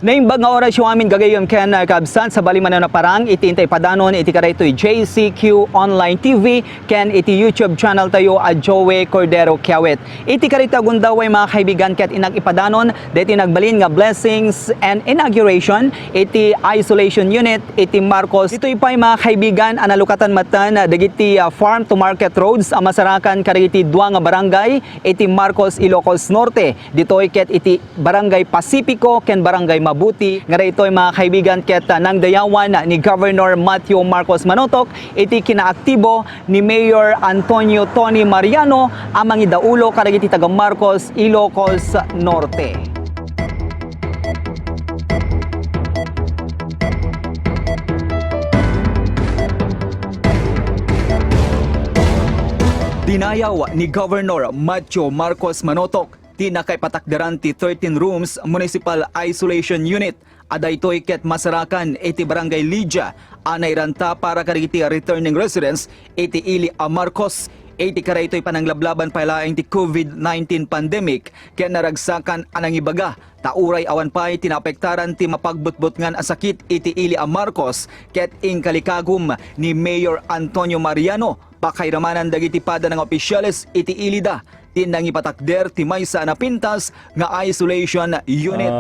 Naimbag nga oras yung amin gagayom ken kabsan sa baliman na parang itintay padanon iti karaytoy JCQ Online TV ken iti YouTube channel tayo at Joey Cordero Kiawit. Iti karita gundaway mga kaibigan ket inag ipadanon deti nagbalin nga blessings and inauguration iti isolation unit iti Marcos. Ito ipay mga kaibigan analukatan matan dagiti farm to market roads ang masarakan kariti dua nga barangay iti Marcos Ilocos Norte. Ditoy ket iti barangay Pacifico ken barangay Mabuti. Nga ito'y mga kaibigan ket nang dayawan ni Governor Matthew Marcos Manotok iti kinaaktibo ni Mayor Antonio Tony Mariano amang idaulo kadagiti taga Marcos Ilocos Norte. Dinayaw ni Governor Matthew Marcos Manotok tinakaipatakdaran ti 13 rooms Municipal Isolation Unit. Adaytoy ket masarakan iti barangay Lydia anay ranta para kariti returning residents iti ili a Marcos. Iti karaytoy pananglablaban palaing ti COVID-19 pandemic ken naragsakan anang ibaga. Tauray awan pay tinapektaran ti mapagbutbutngan a sakit iti ili a Marcos ket ing kalikagum ni Mayor Antonio Mariano pakairamanan dagiti pada ng opisyales iti ilida tinang ipatakder ti maysa na pintas nga isolation unit.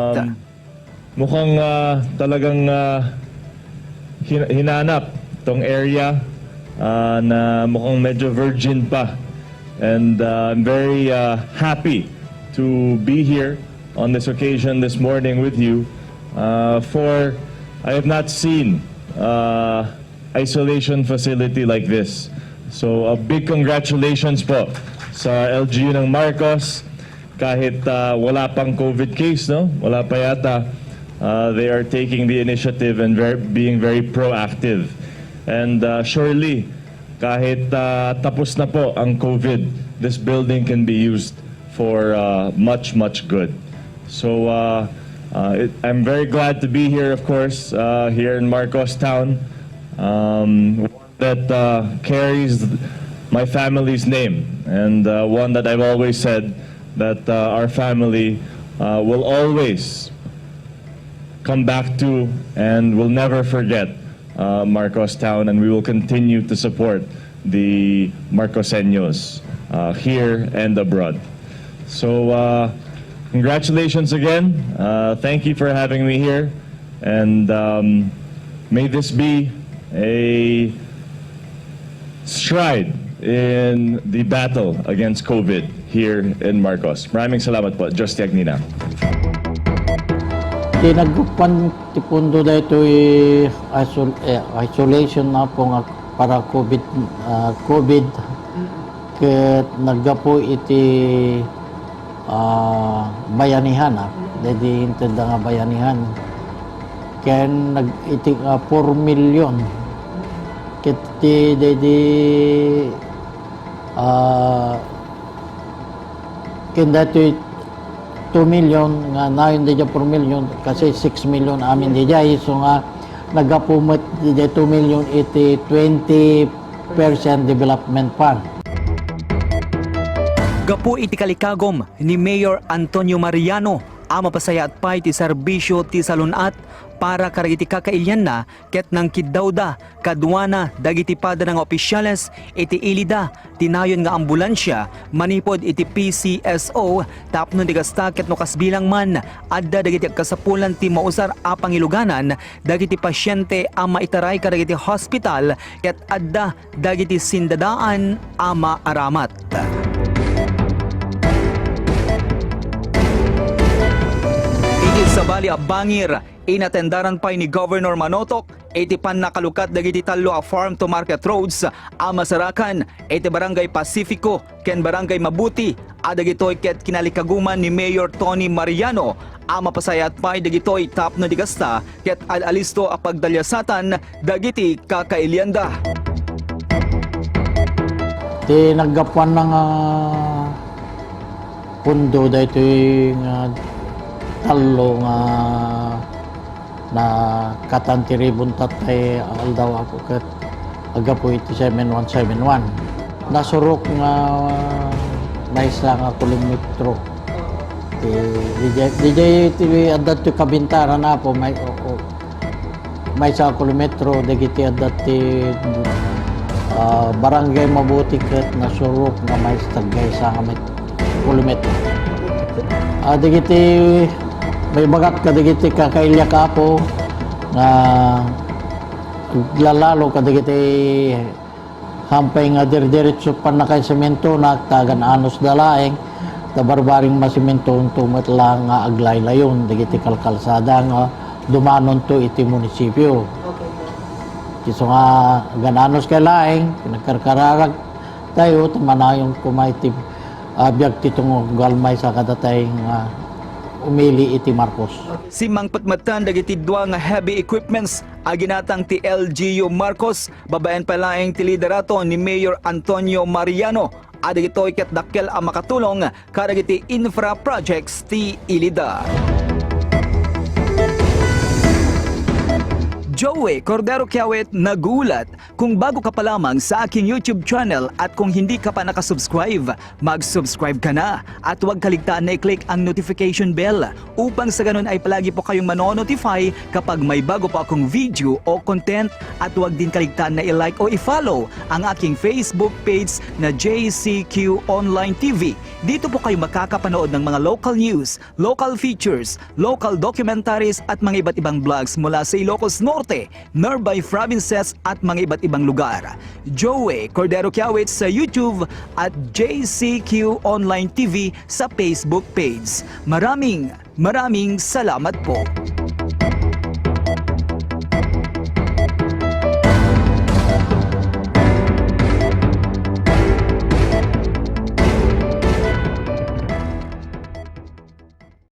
Mukhang talagang hinanap tong area na mukhang medyo virgin pa. And I'm very happy to be here on this occasion this morning with you. For I have not seen isolation facility like this. So a big congratulations po sa LGU ng Marcos. Kahit wala pang COVID case, no? Wala pa yata. They are taking the initiative and being very proactive. And surely, kahit tapos na po ang COVID, this building can be used for much good. So I'm very glad to be here, of course, here in Marcos Town, that carries my family's name, and one that I've always said that our family will always come back to and will never forget Marcos Town, and we will continue to support the Marcoseños here and abroad. So congratulations again. Thank you for having me here, and may this be a stride in the battle against COVID here in Marcos. Maraming salamat po. Diyos tiyak nina. Tinagpuan ti pundo da ito isolation na po nga para COVID ket naggapo iti bayanihan dedi intenda nga bayanihan ken nag iti 4 million ket ti dedi ken dati 2 million nga nayon di 4 million kasi 6 million amin di jay so nga nagapumot di 2 million iti 20% development fund. Gapu iti kalikagom ni Mayor Antonio Mariano ama pasayat pay ti serbisyo ti salunat para karagiti kakailyan na ket nang kiddawda kadwana dagiti pada ng opisyales iti ilida tinayon nga ambulansya manipod iti PCSO tapno di kasta ket no kasbilang man adda dagiti kasapulan ti mausar a pangiluganan dagiti pasyente a maitaray kadagiti hospital ket adda dagiti sindadaan a maaramat. Sa bali a bangir, inatendaran pay ni Governor Manotok, iti pan nakalukat dagiti talo a farm to market roads, a masarakan, iti barangay Pacifico, ken barangay Mabuti, a dagitoy ket kinalikaguman ni Mayor Tony Mariano, a mapasayat pay dagitoy tapno di kasta, ket alisto a pagdalyasatan, dagiti kakailyanda. Ti naggapuan ng pundo da ito talo nga na katantiribon tatay aldaw ako kat agapo iti 7171 nasurok nga na isla nga kilometro DJ TV adat ti kabintara na po may sa kilometro dagiti adat ti barangay mabuti ket na surok na may tagay sa kami kilometro. Dagiti may bagat ka dagiti kakailya ka po na lalalo ka dagiti hampay nga diretso pa na kay semento na tagan anos dalaeng ta barbaring masimento tumat lang nga aglaylayon dagiti kalkalsada nga dumanon to iti munisipyo. Kiso nga gananos kay laeng pinagkarkararag tayo tamanayong kumaitib biag titong galmay sa kadatay nga umili iti Marcos. Si Mang Patmatan dagiti dua nga heavy equipments aginatang ti LGU Marcos babaen pa laeng ti liderato ni Mayor Antonio Mariano adagitoy ket dakkel ang makatulong kadagiti infra projects ti Ilida. Joey Cordero Kiawit nagulat kung bago ka pa lamang sa aking YouTube channel at kung hindi ka pa nakasubscribe, mag-subscribe ka na at huwag kaligtaan na i-click ang notification bell upang sa ganun ay palagi po kayong manonotify kapag may bago pa akong video o content at huwag din kaligtaan na i-like o i-follow ang aking Facebook page na JCQ Online TV. Dito po kayo makakapanood ng mga local news, local features, local documentaries at mga iba't ibang vlogs mula sa Ilocos Norte, nearby provinces at mga iba't ibang lugar. Joey Cordero Kiawit sa YouTube at JCQ Online TV sa Facebook page. Maraming salamat po.